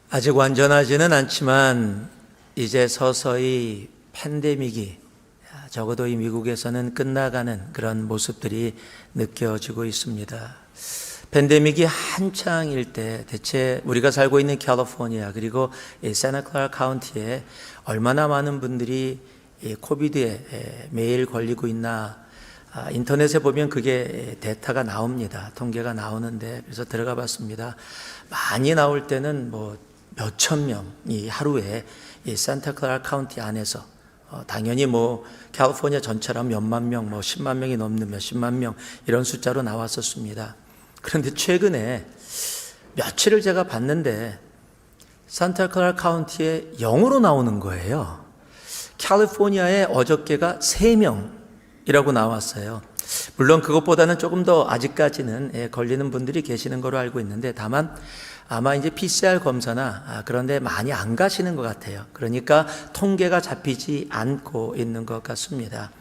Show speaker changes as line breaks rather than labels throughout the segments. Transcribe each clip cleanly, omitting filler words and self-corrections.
아직 완전하지는 않지만 이제 서서히 팬데믹이 적어도 이 미국에서는 끝나가는 그런 모습들이 느껴지고 있습니다. 팬데믹이 한창일 때 대체 우리가 살고 있는 캘리포니아 그리고 세나클라라 카운티에 얼마나 많은 분들이 코비드에 매일 걸리고 있나, 인터넷에 보면 그게 데이터가 나옵니다. 통계가 나오는데, 그래서 들어가 봤습니다. 많이 나올 때는 뭐 몇천 명이 하루에 이 산타클라라 카운티 안에서, 당연히 뭐 캘리포니아 전체라면 몇만 명, 뭐 10만 명이 넘는 몇십만 명 이런 숫자로 나왔었습니다. 그런데 최근에 며칠을 제가 봤는데 산타클라라 카운티에 0으로 나오는 거예요. 캘리포니아에 어저께가 3명이라고 나왔어요. 물론 그것보다는 조금 더 아직까지는 걸리는 분들이 계시는 걸로 알고 있는데, 다만 아마 이제 PCR 검사나 그런데 많이 안 가시는 것 같아요. 그러니까 통계가 잡히지 않고 있는 것 같습니다.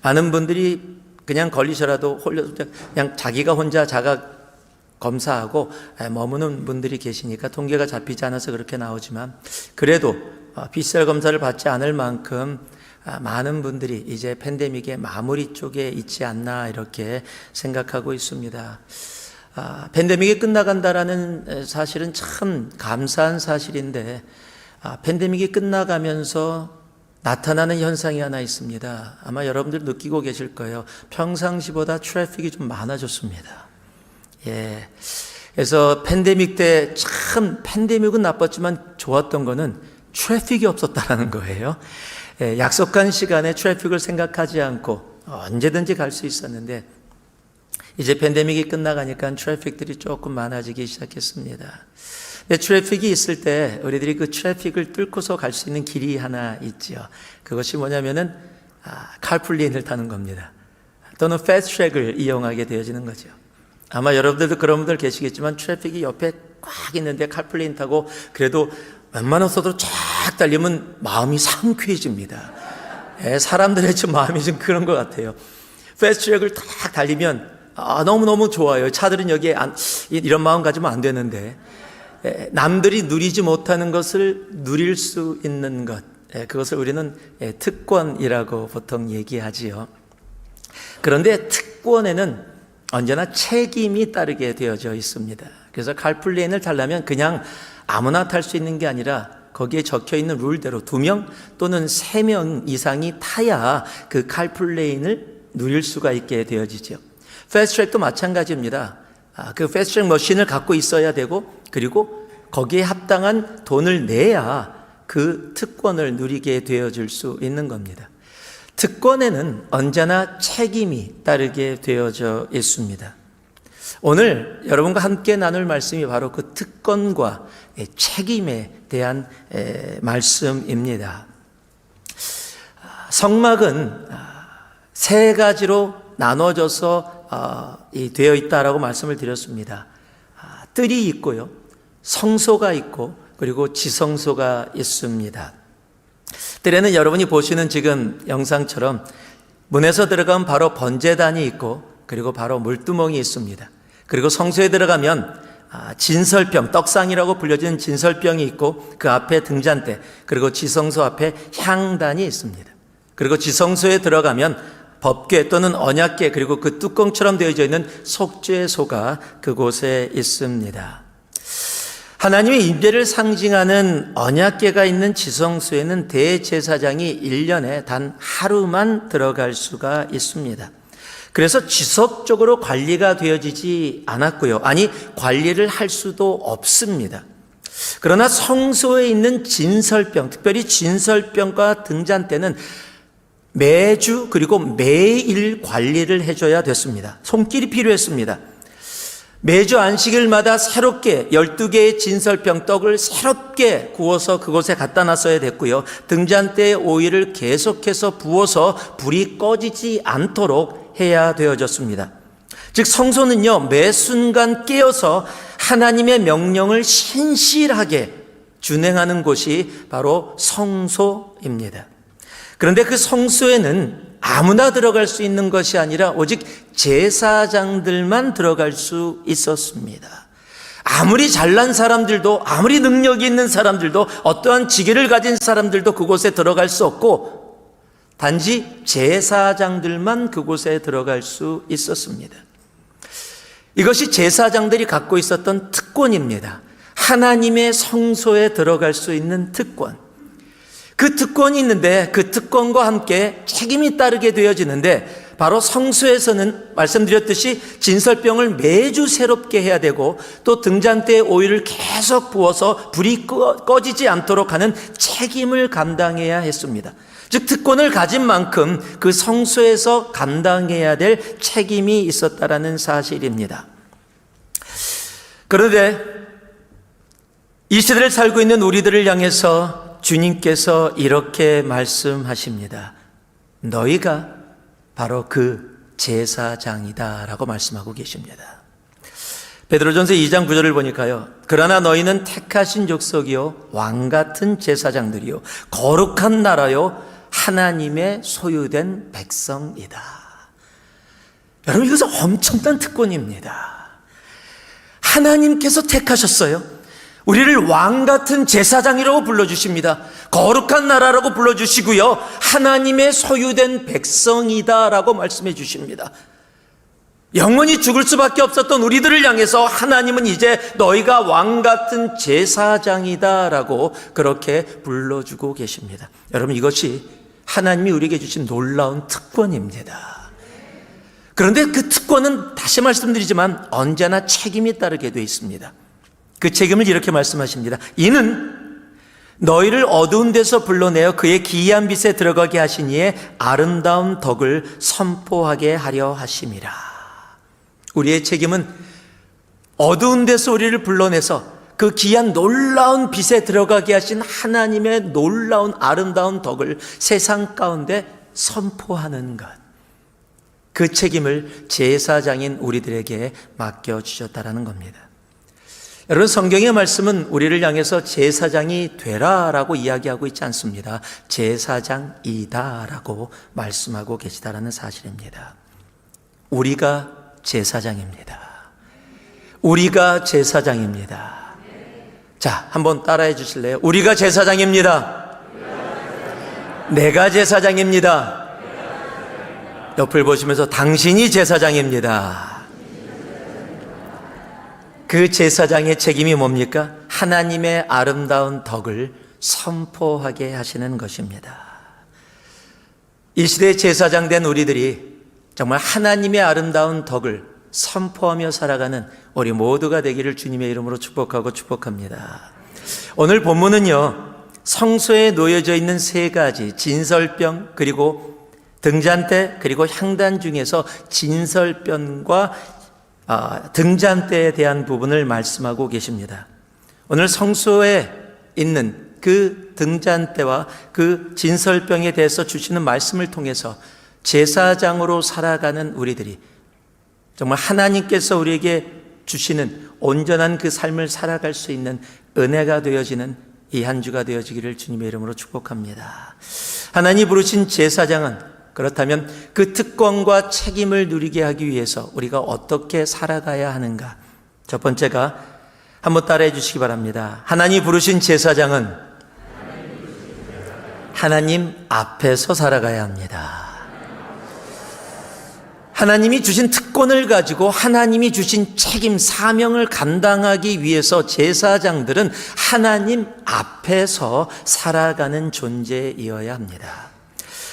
많은 분들이 그냥 걸리셔라도 그냥 자기가 혼자 자가 검사하고 머무는 분들이 계시니까 통계가 잡히지 않아서 그렇게 나오지만, 그래도 PCR 검사를 받지 않을 만큼 많은 분들이 이제 팬데믹의 마무리 쪽에 있지 않나 이렇게 생각하고 있습니다. 팬데믹이 끝나간다라는 사실은 참 감사한 사실인데, 팬데믹이 끝나가면서 나타나는 현상이 하나 있습니다. 아마 여러분들 느끼고 계실 거예요. 평상시보다 트래픽이 좀 많아졌습니다. 그래서 팬데믹 때 참 팬데믹은 나빴지만 좋았던 거는 트래픽이 없었다라는 거예요. 약속한 시간에 트래픽을 생각하지 않고 언제든지 갈 수 있었는데, 이제 팬데믹이 끝나가니까 트래픽들이 조금 많아지기 시작했습니다. 근데 트래픽이 있을 때 우리들이 그 트래픽을 뚫고서 갈 수 있는 길이 하나 있죠. 그것이 뭐냐면은 카풀레인을 타는 겁니다. 또는 패스트트랙을 이용하게 되어지는 거죠. 아마 여러분들도 그런 분들 계시겠지만, 트래픽이 옆에 꽉 있는데 카풀레인 타고 그래도 웬만해서도 쫙 달리면 마음이 상쾌해집니다. 사람들의 좀 마음이 좀 그런 것 같아요. 패스트트랙을 딱 달리면 너무너무 좋아요. 차들은 여기에 이런 마음 가지면 안 되는데, 남들이 누리지 못하는 것을 누릴 수 있는 것, 그것을 우리는 특권이라고 보통 얘기하지요. 그런데 특권에는 언제나 책임이 따르게 되어져 있습니다. 그래서 카풀레인을 타려면 그냥 아무나 탈 수 있는 게 아니라 거기에 적혀 있는 룰대로 2명 또는 3명 이상이 타야 그 카풀레인을 누릴 수가 있게 되어지죠. 패스트트랙도 마찬가지입니다. 그 패스트트랙 머신을 갖고 있어야 되고, 그리고 거기에 합당한 돈을 내야 그 특권을 누리게 되어질 수 있는 겁니다. 특권에는 언제나 책임이 따르게 되어져 있습니다. 오늘 여러분과 함께 나눌 말씀이 바로 그 특권과 책임에 대한 말씀입니다. 성막은 3가지로 나눠져서 되어 있다라고 말씀을 드렸습니다. 뜰이 있고요, 성소가 있고, 그리고 지성소가 있습니다. 뜰에는 여러분이 보시는 지금 영상처럼 문에서 들어가면 바로 번제단이 있고, 그리고 바로 물두멍이 있습니다. 그리고 성소에 들어가면 진설병, 떡상이라고 불려지는 진설병이 있고, 그 앞에 등잔대, 그리고 지성소 앞에 향단이 있습니다. 그리고 지성소에 들어가면 법궤 또는 언약궤, 그리고 그 뚜껑처럼 되어져 있는 속죄소가 그곳에 있습니다. 하나님의 임재를 상징하는 언약궤가 있는 지성소에는 대제사장이 1년에 단 하루만 들어갈 수가 있습니다. 그래서 지속적으로 관리가 되어지지 않았고요. 아니, 관리를 할 수도 없습니다. 그러나 성소에 있는 진설병, 특별히 진설병과 등잔대는 매주 그리고 매일 관리를 해줘야 됐습니다. 손길이 필요했습니다. 매주 안식일마다 새롭게 12개의 진설병 떡을 새롭게 구워서 그곳에 갖다 놨어야 됐고요. 등잔대에 오일을 계속해서 부어서 불이 꺼지지 않도록 해야 되어졌습니다. 즉 성소는요, 매 순간 깨어서 하나님의 명령을 신실하게 준행하는 곳이 바로 성소입니다. 그런데 그 성소에는 아무나 들어갈 수 있는 것이 아니라 오직 제사장들만 들어갈 수 있었습니다. 아무리 잘난 사람들도, 아무리 능력이 있는 사람들도, 어떠한 지위를 가진 사람들도 그곳에 들어갈 수 없고 단지 제사장들만 그곳에 들어갈 수 있었습니다. 이것이 제사장들이 갖고 있었던 특권입니다. 하나님의 성소에 들어갈 수 있는 특권. 그 특권이 있는데 그 특권과 함께 책임이 따르게 되어지는데, 바로 성소에서는 말씀드렸듯이 진설병을 매주 새롭게 해야 되고, 또 등잔대에 오일을 계속 부어서 불이 꺼지지 않도록 하는 책임을 감당해야 했습니다. 즉 특권을 가진 만큼 그 성소에서 감당해야 될 책임이 있었다라는 사실입니다. 그런데 이 시대를 살고 있는 우리들을 향해서 주님께서 이렇게 말씀하십니다. 너희가 바로 그 제사장이다 라고 말씀하고 계십니다. 베드로전서 2장 9절을 보니까요, 그러나 너희는 택하신 족속이요 왕같은 제사장들이요 거룩한 나라요 하나님의 소유된 백성이다. 여러분, 이것은 엄청난 특권입니다. 하나님께서 택하셨어요. 우리를 왕같은 제사장이라고 불러주십니다. 거룩한 나라라고 불러주시고요, 하나님의 소유된 백성이다라고 말씀해 주십니다. 영원히 죽을 수밖에 없었던 우리들을 향해서 하나님은 이제 너희가 왕같은 제사장이다라고 그렇게 불러주고 계십니다. 여러분, 이것이 하나님이 우리에게 주신 놀라운 특권입니다. 그런데 그 특권은 다시 말씀드리지만 언제나 책임이 따르게 되어 있습니다. 그 책임을 이렇게 말씀하십니다. 이는 너희를 어두운 데서 불러내어 그의 기이한 빛에 들어가게 하신 이의 아름다운 덕을 선포하게 하려 하심이라. 우리의 책임은 어두운 데서 우리를 불러내서 그 귀한 놀라운 빛에 들어가게 하신 하나님의 놀라운 아름다운 덕을 세상 가운데 선포하는 것. 그 책임을 제사장인 우리들에게 맡겨주셨다라는 겁니다. 여러분, 성경의 말씀은 우리를 향해서 제사장이 되라라고 이야기하고 있지 않습니다. 제사장이다라고 말씀하고 계시다라는 사실입니다. 우리가 제사장입니다. 우리가 제사장입니다. 자, 한번 따라해 주실래요? 우리가 제사장입니다. 내가 제사장입니다. 옆을 보시면서 당신이 제사장입니다. 그 제사장의 책임이 뭡니까? 하나님의 아름다운 덕을 선포하게 하시는 것입니다. 이 시대의 제사장 된 우리들이 정말 하나님의 아름다운 덕을 선포하며 살아가는 우리 모두가 되기를 주님의 이름으로 축복하고 축복합니다. 오늘 본문은요, 성소에 놓여져 있는 세 가지 진설병, 그리고 등잔대, 그리고 향단 중에서 진설병과 등잔대에 대한 부분을 말씀하고 계십니다. 오늘 성소에 있는 그 등잔대와 그 진설병에 대해서 주시는 말씀을 통해서 제사장으로 살아가는 우리들이 정말 하나님께서 우리에게 주시는 온전한 그 삶을 살아갈 수 있는 은혜가 되어지는 이 한 주가 되어지기를 주님의 이름으로 축복합니다. 하나님 부르신 제사장은 그렇다면 그 특권과 책임을 누리게 하기 위해서 우리가 어떻게 살아가야 하는가? 첫 번째가 한번 따라해 주시기 바랍니다. 하나님 부르신 제사장은 하나님 앞에서 살아가야 합니다. 하나님이 주신 특권을 가지고 하나님이 주신 책임, 사명을 감당하기 위해서 제사장들은 하나님 앞에서 살아가는 존재이어야 합니다.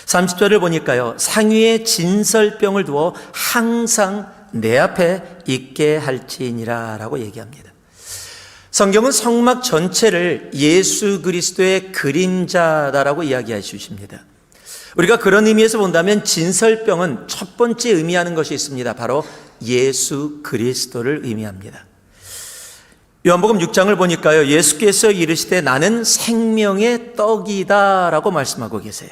30절을 보니까요, 상위에 진설병을 두어 항상 내 앞에 있게 할지니라 라고 얘기합니다. 성경은 성막 전체를 예수 그리스도의 그림자다라고 이야기해 주십니다. 우리가 그런 의미에서 본다면 진설병은 첫 번째 의미하는 것이 있습니다. 바로 예수 그리스도를 의미합니다. 요한복음 6장을 보니까요, 예수께서 이르시되 나는 생명의 떡이다 라고 말씀하고 계세요.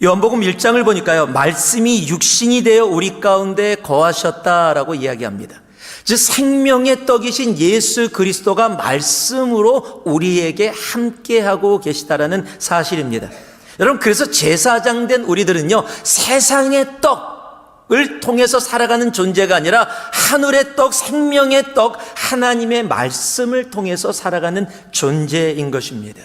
요한복음 1장을 보니까요, 말씀이 육신이 되어 우리 가운데 거하셨다라고 이야기합니다. 즉 생명의 떡이신 예수 그리스도가 말씀으로 우리에게 함께하고 계시다라는 사실입니다. 여러분, 그래서 제사장 된 우리들은요, 세상의 떡, 떡을 통해서 살아가는 존재가 아니라 하늘의 떡, 생명의 떡, 하나님의 말씀을 통해서 살아가는 존재인 것입니다.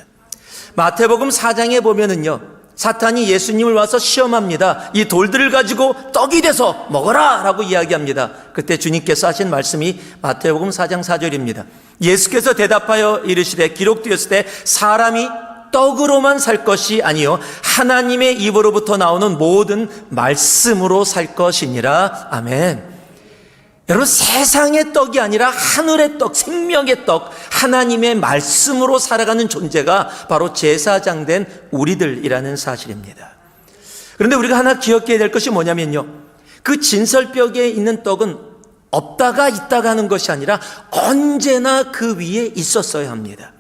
마태복음 4장에 보면은요, 사탄이 예수님을 와서 시험합니다. 이 돌들을 가지고 떡이 돼서 먹어라 라고 이야기합니다. 그때 주님께서 하신 말씀이 마태복음 4장 4절입니다. 예수께서 대답하여 이르시되 기록되었을 때 사람이 떡으로만 살 것이 아니요 하나님의 입으로부터 나오는 모든 말씀으로 살 것이니라. 아멘. 여러분, 세상의 떡이 아니라 하늘의 떡, 생명의 떡, 하나님의 말씀으로 살아가는 존재가 바로 제사장 된 우리들이라는 사실입니다. 그런데 우리가 하나 기억해야 될 것이 뭐냐면요, 그 진설벽에 있는 떡은 없다가 있다가 하는 것이 아니라 언제나 그 위에 있었어야 합니다.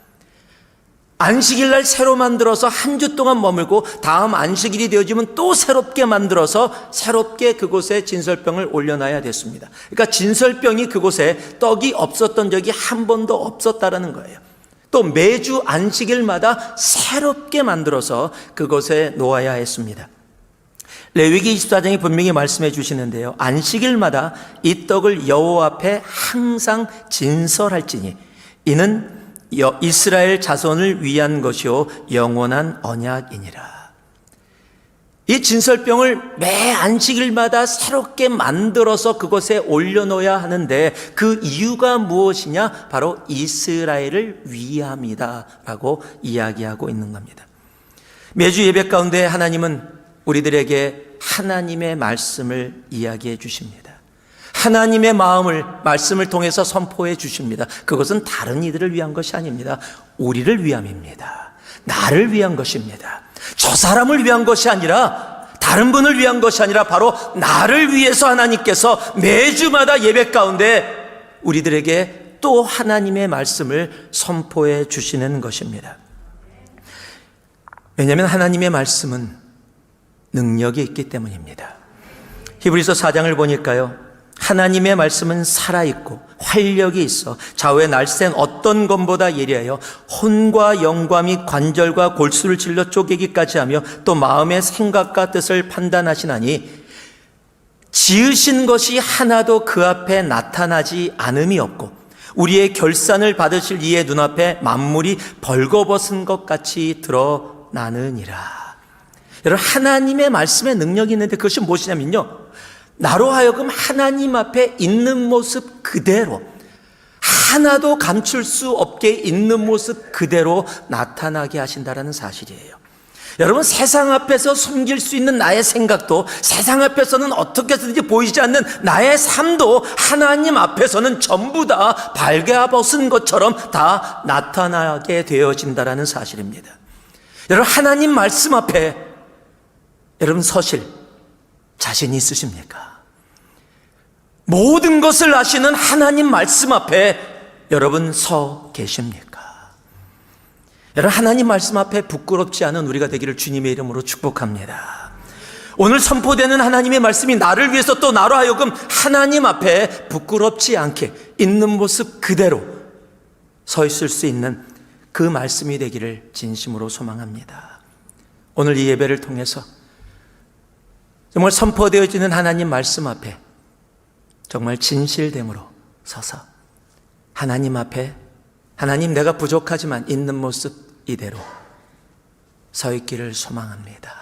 안식일 날 새로 만들어서 한 주 동안 머물고 다음 안식일이 되어지면 또 새롭게 만들어서 새롭게 그곳에 진설병을 올려놔야 됐습니다. 그러니까 진설병이 그곳에 떡이 없었던 적이 한 번도 없었다라는 거예요. 또 매주 안식일마다 새롭게 만들어서 그곳에 놓아야 했습니다. 레위기 24장이 분명히 말씀해 주시는데요, 안식일마다 이 떡을 여호와 앞에 항상 진설할지니 이는 이스라엘 자손을 위한 것이요 영원한 언약이니라. 이 진설병을 매 안식일마다 새롭게 만들어서 그곳에 올려놓아야 하는데 그 이유가 무엇이냐? 바로 이스라엘을 위함이다 라고 이야기하고 있는 겁니다. 매주 예배 가운데 하나님은 우리들에게 하나님의 말씀을 이야기해 주십니다. 하나님의 마음을 말씀을 통해서 선포해 주십니다. 그것은 다른 이들을 위한 것이 아닙니다. 우리를 위함입니다. 나를 위한 것입니다. 저 사람을 위한 것이 아니라, 다른 분을 위한 것이 아니라 바로 나를 위해서 하나님께서 매주마다 예배 가운데 우리들에게 또 하나님의 말씀을 선포해 주시는 것입니다. 왜냐하면 하나님의 말씀은 능력이 있기 때문입니다. 히브리서 4장을 보니까요, 하나님의 말씀은 살아있고 활력이 있어 좌우의 날쌘 어떤 검보다 예리하여 혼과 영과 및 관절과 골수를 찔러 쪼개기까지 하며 또 마음의 생각과 뜻을 판단하시나니 지으신 것이 하나도 그 앞에 나타나지 않음이 없고 우리의 결산을 받으실 이의 눈앞에 만물이 벌거벗은 것 같이 드러나느니라. 여러분, 하나님의 말씀에 능력이 있는데 그것이 무엇이냐면요, 나로 하여금 하나님 앞에 있는 모습 그대로, 하나도 감출 수 없게 있는 모습 그대로 나타나게 하신다는 사실이에요. 여러분, 세상 앞에서 숨길 수 있는 나의 생각도, 세상 앞에서는 어떻게 해서든지 보이지 않는 나의 삶도 하나님 앞에서는 전부 다 발가벗은 것처럼 다 나타나게 되어진다는 사실입니다. 여러분, 하나님 말씀 앞에 여러분 서실 자신 있으십니까? 모든 것을 아시는 하나님 말씀 앞에 여러분 서 계십니까? 여러분, 하나님 말씀 앞에 부끄럽지 않은 우리가 되기를 주님의 이름으로 축복합니다. 오늘 선포되는 하나님의 말씀이 나를 위해서 또 나로 하여금 하나님 앞에 부끄럽지 않게 있는 모습 그대로 서 있을 수 있는 그 말씀이 되기를 진심으로 소망합니다. 오늘 이 예배를 통해서 정말 선포되어지는 하나님 말씀 앞에 정말 진실됨으로 서서 하나님 앞에, 하나님 내가 부족하지만 있는 모습 이대로 서 있기를 소망합니다.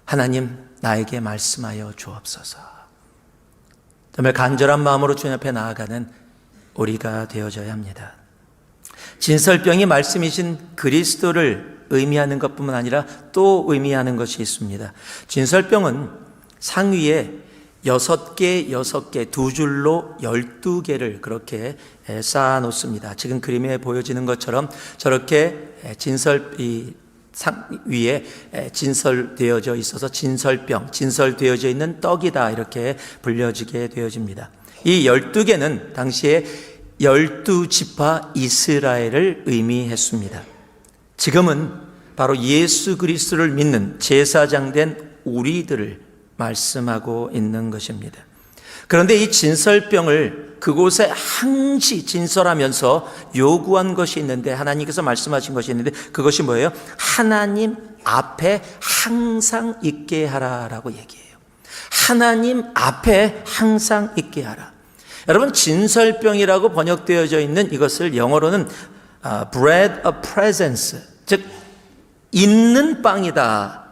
하나님 나에게 말씀하여 주옵소서. 정말 간절한 마음으로 주님 앞에 나아가는 우리가 되어져야 합니다. 진설병이 말씀이신 그리스도를 의미하는 것뿐만 아니라 또 의미하는 것이 있습니다. 진설병은 상위에 6개, 두 줄로 12개를 그렇게 쌓아 놓습니다. 지금 그림에 보여지는 것처럼 저렇게 상 위에 진설되어져 있어서 진설병, 진설되어져 있는 떡이다 이렇게 불려지게 되어집니다. 이 12개는 당시에 12지파 이스라엘을 의미했습니다. 지금은 바로 예수 그리스도를 믿는 제사장 된 우리들을 말씀하고 있는 것입니다. 그런데 이 진설병을 그곳에 항시 진설하면서 요구한 것이 있는데, 하나님께서 말씀하신 것이 있는데 그것이 뭐예요? 하나님 앞에 항상 있게 하라라고 얘기해요. 하나님 앞에 항상 있게 하라. 여러분, 진설병이라고 번역되어져 있는 이것을 영어로는 bread of presence, 즉 있는 빵이다,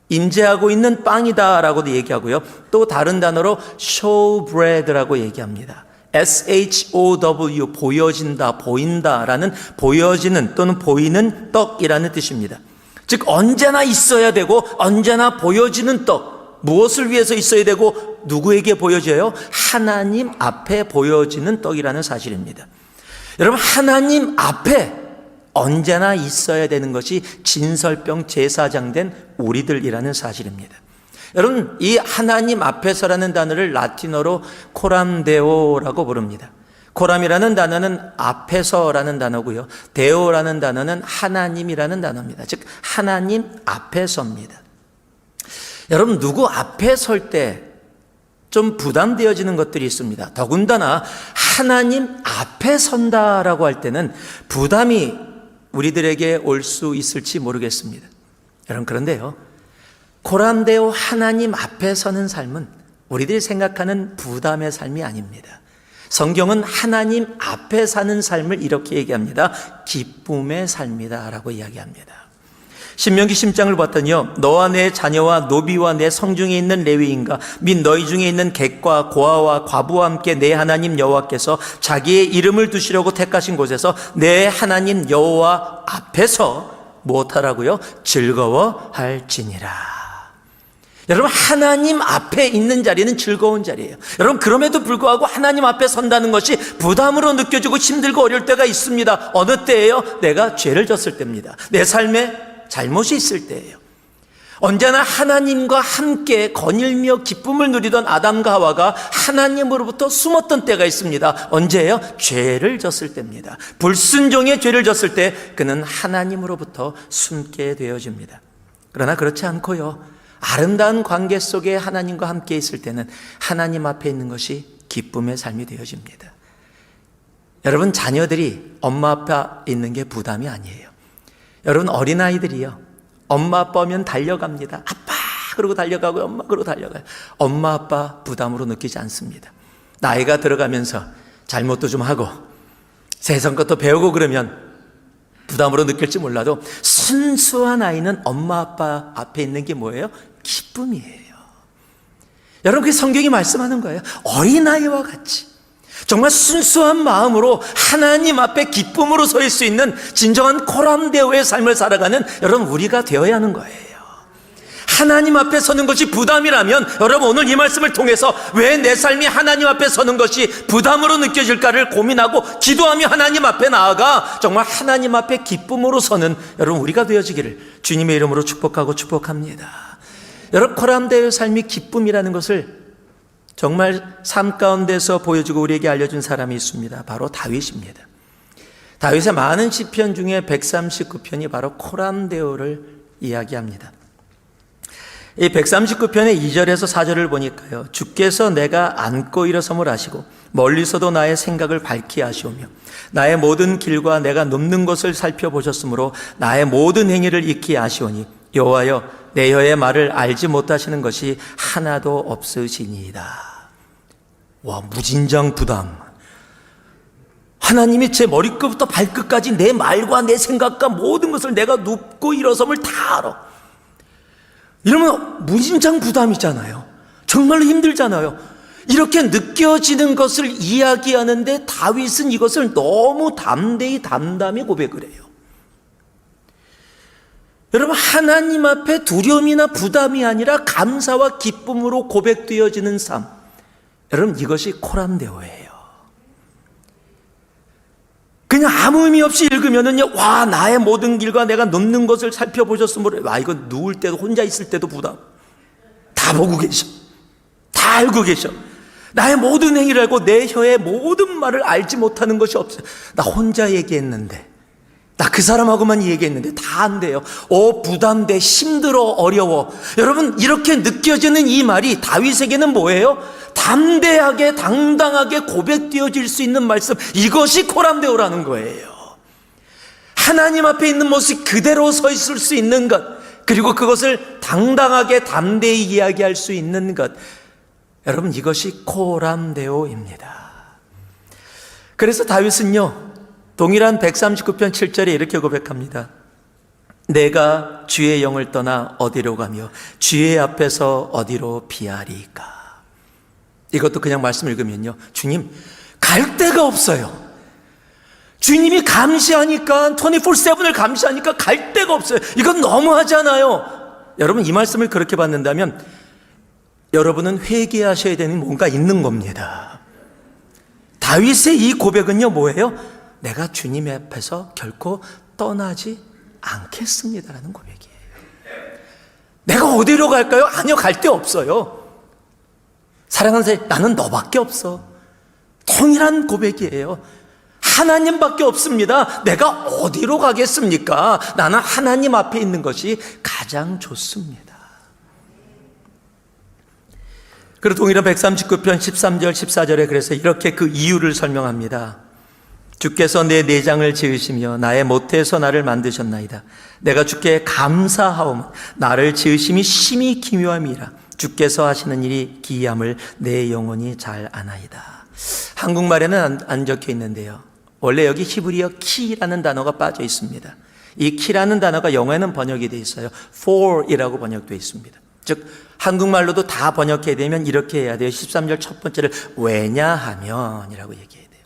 임재하고 있는 빵이다 라고도 얘기하고요. 또 다른 단어로 showbread라고 얘기합니다. SHOW, 보여진다, 보인다라는 보여지는 또는 보이는 떡이라는 뜻입니다. 즉 언제나 있어야 되고 언제나 보여지는 떡. 무엇을 위해서 있어야 되고 누구에게 보여져요? 하나님 앞에 보여지는 떡이라는 사실입니다. 여러분, 하나님 앞에 언제나 있어야 되는 것이 진설병 제사장 된 우리들이라는 사실입니다. 여러분, 이 하나님 앞에서라는 단어를 라틴어로 코람데오라고 부릅니다. 코람이라는 단어는 앞에서라는 단어고요. 데오라는 단어는 하나님이라는 단어입니다. 즉 하나님 앞에서입니다. 여러분, 누구 앞에 설 때 좀 부담되어지는 것들이 있습니다. 더군다나 하나님 앞에 선다라고 할 때는 부담이 우리들에게 올 수 있을지 모르겠습니다. 여러분, 그런데요, 코람데오 하나님 앞에 서는 삶은 우리들이 생각하는 부담의 삶이 아닙니다. 성경은 하나님 앞에 사는 삶을 이렇게 얘기합니다. 기쁨의 삶이다 라고 이야기합니다. 신명기 10장을 봤더니요, 너와 내 자녀와 노비와 내 성중에 있는 레위인과 및 너희 중에 있는 객과 고아와 과부와 함께 내 하나님 여호와께서 자기의 이름을 두시려고 택하신 곳에서 내 하나님 여호와 앞에서 무엇하라고요? 즐거워할지니라. 여러분, 하나님 앞에 있는 자리는 즐거운 자리예요. 여러분, 그럼에도 불구하고 하나님 앞에 선다는 것이 부담으로 느껴지고 힘들고 어려울 때가 있습니다. 어느 때예요? 내가 죄를 졌을 때입니다. 내 삶에 잘못이 있을 때예요. 언제나 하나님과 함께 거닐며 기쁨을 누리던 아담과 하와가 하나님으로부터 숨었던 때가 있습니다. 언제예요? 죄를 졌을 때입니다. 불순종의 죄를 졌을 때 그는 하나님으로부터 숨게 되어집니다. 그러나 그렇지 않고요, 아름다운 관계 속에 하나님과 함께 있을 때는 하나님 앞에 있는 것이 기쁨의 삶이 되어집니다. 여러분, 자녀들이 엄마 앞에 있는 게 부담이 아니에요. 여러분, 어린아이들이요, 엄마 아빠 오면 달려갑니다. 아빠 그러고 달려가고요, 엄마 그러고 달려가요. 엄마 아빠 부담으로 느끼지 않습니다. 나이가 들어가면서 잘못도 좀 하고 세상 것도 배우고 그러면 부담으로 느낄지 몰라도 순수한 아이는 엄마 아빠 앞에 있는 게 뭐예요? 기쁨이에요. 여러분, 그게 성경이 말씀하는 거예요. 어린아이와 같이 정말 순수한 마음으로 하나님 앞에 기쁨으로 설 수 있는 진정한 코람데오의 삶을 살아가는 여러분, 우리가 되어야 하는 거예요. 하나님 앞에 서는 것이 부담이라면 여러분, 오늘 이 말씀을 통해서 왜 내 삶이 하나님 앞에 서는 것이 부담으로 느껴질까를 고민하고 기도하며 하나님 앞에 나아가 정말 하나님 앞에 기쁨으로 서는 여러분, 우리가 되어지기를 주님의 이름으로 축복하고 축복합니다. 여러분, 코람데오의 삶이 기쁨이라는 것을 정말 삶 가운데서 보여주고 우리에게 알려준 사람이 있습니다. 바로 다윗입니다. 다윗의 많은 시편 중에 139편이 바로 코람데오를 이야기합니다. 이 139편의 2절에서 4절을 보니까요, 주께서 내가 앉고 일어섬을 아시고 멀리서도 나의 생각을 밝히 아시오며 나의 모든 길과 내가 눕는 것을 살펴보셨으므로 나의 모든 행위를 익히 아시오니 여호와여, 내 혀의 말을 알지 못하시는 것이 하나도 없으시니이다. 와, 무진장 부담. 하나님이 제 머리끝부터 발끝까지 내 말과 내 생각과 모든 것을 내가 눕고 일어섬을 다 알아. 이러면 무진장 부담이잖아요. 정말로 힘들잖아요. 이렇게 느껴지는 것을 이야기하는데 다윗은 이것을 너무 담담히 고백을 해요. 여러분, 하나님 앞에 두려움이나 부담이 아니라 감사와 기쁨으로 고백되어지는 삶, 여러분, 이것이 코람데오예요. 그냥 아무 의미 없이 읽으면은요, 와, 나의 모든 길과 내가 눕는 것을 살펴보셨으므로, 와, 이거 누울 때도 혼자 있을 때도 부담. 다 보고 계셔. 다 알고 계셔. 나의 모든 행위를 알고 내 혀의 모든 말을 알지 못하는 것이 없어요. 나 혼자 얘기했는데, 나 그 사람하고만 얘기했는데 다 안 돼요. 부담돼, 힘들어, 어려워. 여러분, 이렇게 느껴지는 이 말이 다윗에게는 뭐예요? 담대하게, 당당하게 고백되어질 수 있는 말씀, 이것이 코람데오라는 거예요. 하나님 앞에 있는 모습 그대로 서 있을 수 있는 것, 그리고 그것을 당당하게 담대히 이야기할 수 있는 것, 여러분, 이것이 코람데오입니다. 그래서 다윗은요, 동일한 139편 7절에 이렇게 고백합니다. 내가 주의 영을 떠나 어디로 가며 주의 앞에서 어디로 피하리까. 이것도 그냥 말씀 읽으면요, 주님, 갈 데가 없어요. 주님이 감시하니까, 24/7을 감시하니까 갈 데가 없어요. 이건 너무하잖아요. 여러분, 이 말씀을 그렇게 받는다면 여러분은 회개하셔야 되는 뭔가 있는 겁니다. 다윗의 이 고백은요, 뭐예요? 내가 주님 앞에서 결코 떠나지 않겠습니다라는 고백이에요. 내가 어디로 갈까요? 아니요, 갈 데 없어요. 사랑하는 사람, 나는 너밖에 없어. 통일한 고백이에요. 하나님밖에 없습니다. 내가 어디로 가겠습니까? 나는 하나님 앞에 있는 것이 가장 좋습니다. 그리고 동일한 139편 13절 14절에 그래서 이렇게 그 이유를 설명합니다. 주께서 내 내장을 지으시며 나의 모태에서 나를 만드셨나이다. 내가 주께 감사하오며 나를 지으심이 심히 기묘함이라. 주께서 하시는 일이 기이함을 내 영혼이 잘 아나이다. 한국말에는 안 적혀 있는데요, 원래 여기 히브리어 키라는 단어가 빠져 있습니다. 이 키라는 단어가 영어에는 번역이 되어 있어요. for이라고 번역되어 있습니다. 즉 한국말로도 다 번역해야 되면 이렇게 해야 돼요. 13절 첫 번째를 왜냐하면 이라고 얘기해야 돼요.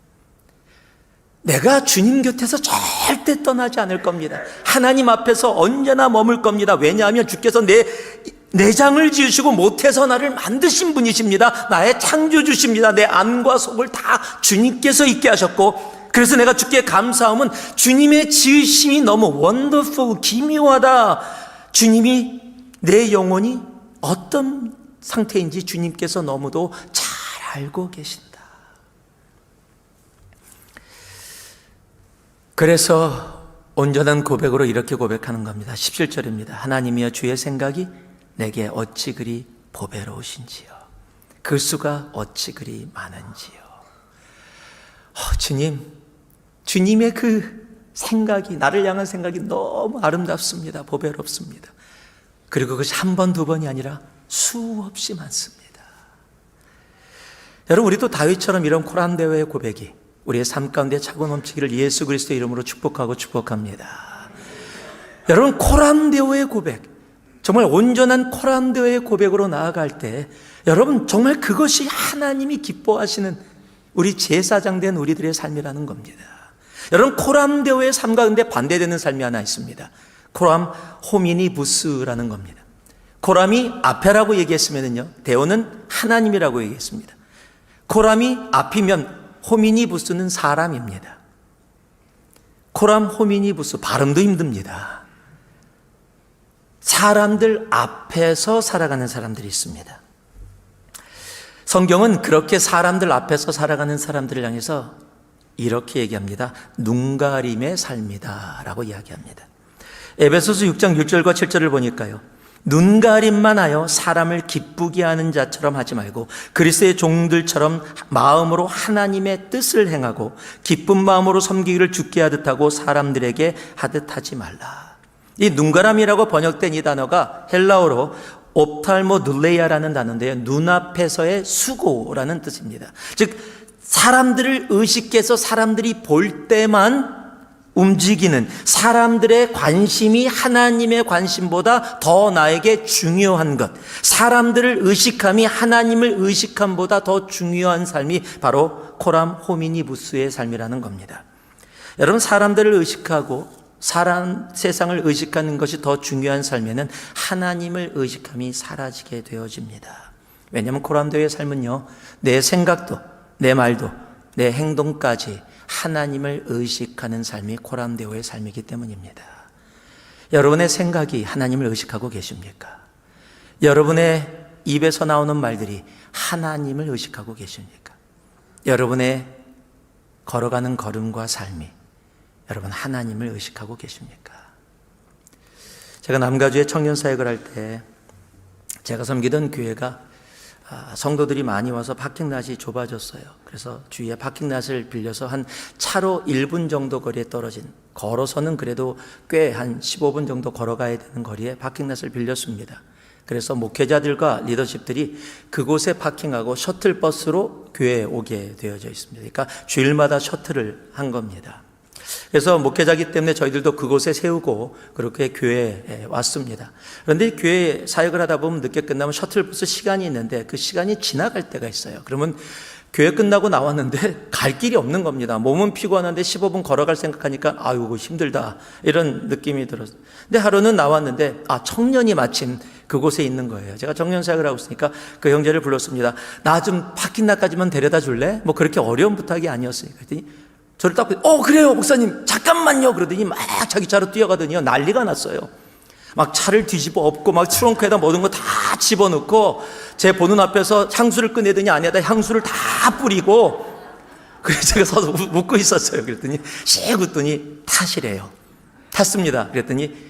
내가 주님 곁에서 절대 떠나지 않을 겁니다. 하나님 앞에서 언제나 머물 겁니다. 왜냐하면 주께서 내 내장을 지으시고 못해서 나를 만드신 분이십니다. 나의 창조주십니다. 내 안과 속을 다 주님께서 있게 하셨고, 그래서 내가 주께 감사함은 주님의 지으심이 너무 원더풀, 기묘하다. 주님이 내 영혼이 어떤 상태인지 주님께서 너무도 잘 알고 계신다. 그래서 온전한 고백으로 이렇게 고백하는 겁니다. 17절입니다. 하나님이여, 주의 생각이 내게 어찌 그리 보배로우신지요. 그 수가 어찌 그리 많은지요. 주님의 그 생각이, 나를 향한 생각이 너무 아름답습니다. 보배롭습니다. 그리고 그것이 한 번, 두 번이 아니라 수없이 많습니다. 여러분, 우리도 다윗처럼 이런 코람데오의 고백이 우리의 삶 가운데 차고 넘치기를 예수 그리스도의 이름으로 축복합니다. 여러분, 코람데오의 고백, 정말 온전한 코람데오의 고백으로 나아갈 때 여러분, 정말 그것이 하나님이 기뻐하시는 우리 제사장 된 우리들의 삶이라는 겁니다. 여러분, 코람데오의 삶 가운데 반대되는 삶이 하나 있습니다. 코람 호미니부스라는 겁니다. 코람이 앞에라고 얘기했으면요, 데오는 하나님이라고 얘기했습니다. 코람이 앞이면 호미니부스는 사람입니다. 코람 호미니부스, 발음도 힘듭니다. 사람들 앞에서 살아가는 사람들이 있습니다. 성경은 그렇게 사람들 앞에서 살아가는 사람들을 향해서 이렇게 얘기합니다. 눈가림의 삶이다 라고 이야기합니다. 에베소서 6장 6절과 7절을 보니까요, 눈가림만 하여 사람을 기쁘게 하는 자처럼 하지 말고 그리스도의 종들처럼 마음으로 하나님의 뜻을 행하고 기쁜 마음으로 섬기기를 주께 하듯 하고 사람들에게 하듯 하지 말라. 이 눈가람이라고 번역된 이 단어가 헬라어로 옵탈모둘레이아라는 단어인데요, 눈앞에서의 수고라는 뜻입니다. 즉 사람들을 의식해서 사람들이 볼 때만 움직이는, 사람들의 관심이 하나님의 관심보다 더 나에게 중요한 것, 사람들을 의식함이 하나님을 의식함보다 더 중요한 삶이 바로 코람 호미니부스의 삶이라는 겁니다. 여러분, 사람들을 의식하고 세상을 의식하는 것이 더 중요한 삶에는 하나님을 의식함이 사라지게 되어집니다. 왜냐하면 코람데오의 삶은요, 내 생각도 내 말도 내 행동까지 하나님을 의식하는 삶이 코람데오의 삶이기 때문입니다. 여러분의 생각이 하나님을 의식하고 계십니까? 여러분의 입에서 나오는 말들이 하나님을 의식하고 계십니까? 여러분의 걸어가는 걸음과 삶이 여러분 하나님을 의식하고 계십니까? 제가 남가주에 청년사역을 할 때 제가 섬기던 교회가 성도들이 많이 와서 파킹랏이 좁아졌어요. 그래서 주위에 파킹랏을 빌려서 한 차로 1분 정도 거리에 떨어진, 걸어서는 그래도 꽤 한 15분 정도 걸어가야 되는 거리에 파킹랏을 빌렸습니다. 그래서 목회자들과 리더십들이 그곳에 파킹하고 셔틀버스로 교회에 오게 되어져 있습니다. 그러니까 주일마다 셔틀을 한 겁니다. 그래서 목회자이기 때문에 저희들도 그곳에 세우고 그렇게 교회에 왔습니다. 그런데 교회 사역을 하다 보면 늦게 끝나면 셔틀버스 시간이 있는데 그 시간이 지나갈 때가 있어요. 그러면 교회 끝나고 나왔는데 갈 길이 없는 겁니다. 몸은 피곤한데 15분 걸어갈 생각하니까 아이고 힘들다 이런 느낌이 들었어요. 근데 하루는 나왔는데 청년이 마침 그곳에 있는 거예요. 제가 청년 사역을 하고 있으니까 그 형제를 불렀습니다. 나 좀 파킹락까지만 데려다 줄래? 뭐 그렇게 어려운 부탁이 아니었으니까. 그랬더니 저를 딱 보고 그래요 목사님 잠깐만요 그러더니 막 자기 차로 뛰어가더니요 난리가 났어요. 막 차를 뒤집어 엎고 막 트렁크에다 모든 거 다 집어넣고 제 보는 앞에서 향수를 꺼내더니 안에다 향수를 다 뿌리고 그래서 제가 서서 웃고 있었어요. 그랬더니 씩 웃더니 탓이래요. 탔습니다. 그랬더니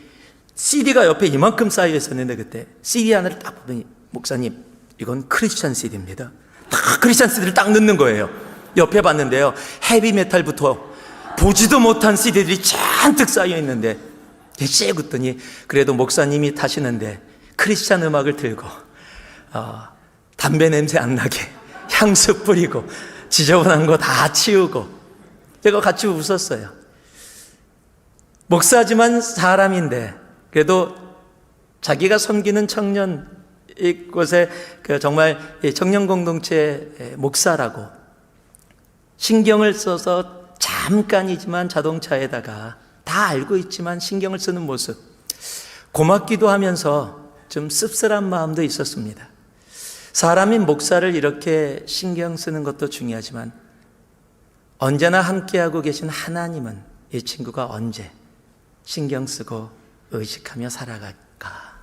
CD가 옆에 이만큼 쌓여 있었는데 그때 CD 하나를 딱 보더니 목사님 이건 크리스찬 CD입니다. 딱 크리스찬 CD를 딱 넣는 거예요. 옆에 봤는데요 헤비메탈부터 보지도 못한 CD들이 잔뜩 쌓여 있는데 씩 웃더니 그래도 목사님이 타시는데 크리스찬 음악을 들고 담배 냄새 안 나게 향수 뿌리고 지저분한 거 다 치우고 제가 같이 웃었어요. 목사지만 사람인데 그래도 자기가 섬기는 청년 이곳에 정말 청년 공동체 목사라고 신경을 써서 잠깐이지만 자동차에다가 다 알고 있지만 신경을 쓰는 모습 고맙기도 하면서 좀 씁쓸한 마음도 있었습니다. 사람인 목사를 이렇게 신경 쓰는 것도 중요하지만 언제나 함께하고 계신 하나님은 이 친구가 언제 신경 쓰고 의식하며 살아갈까.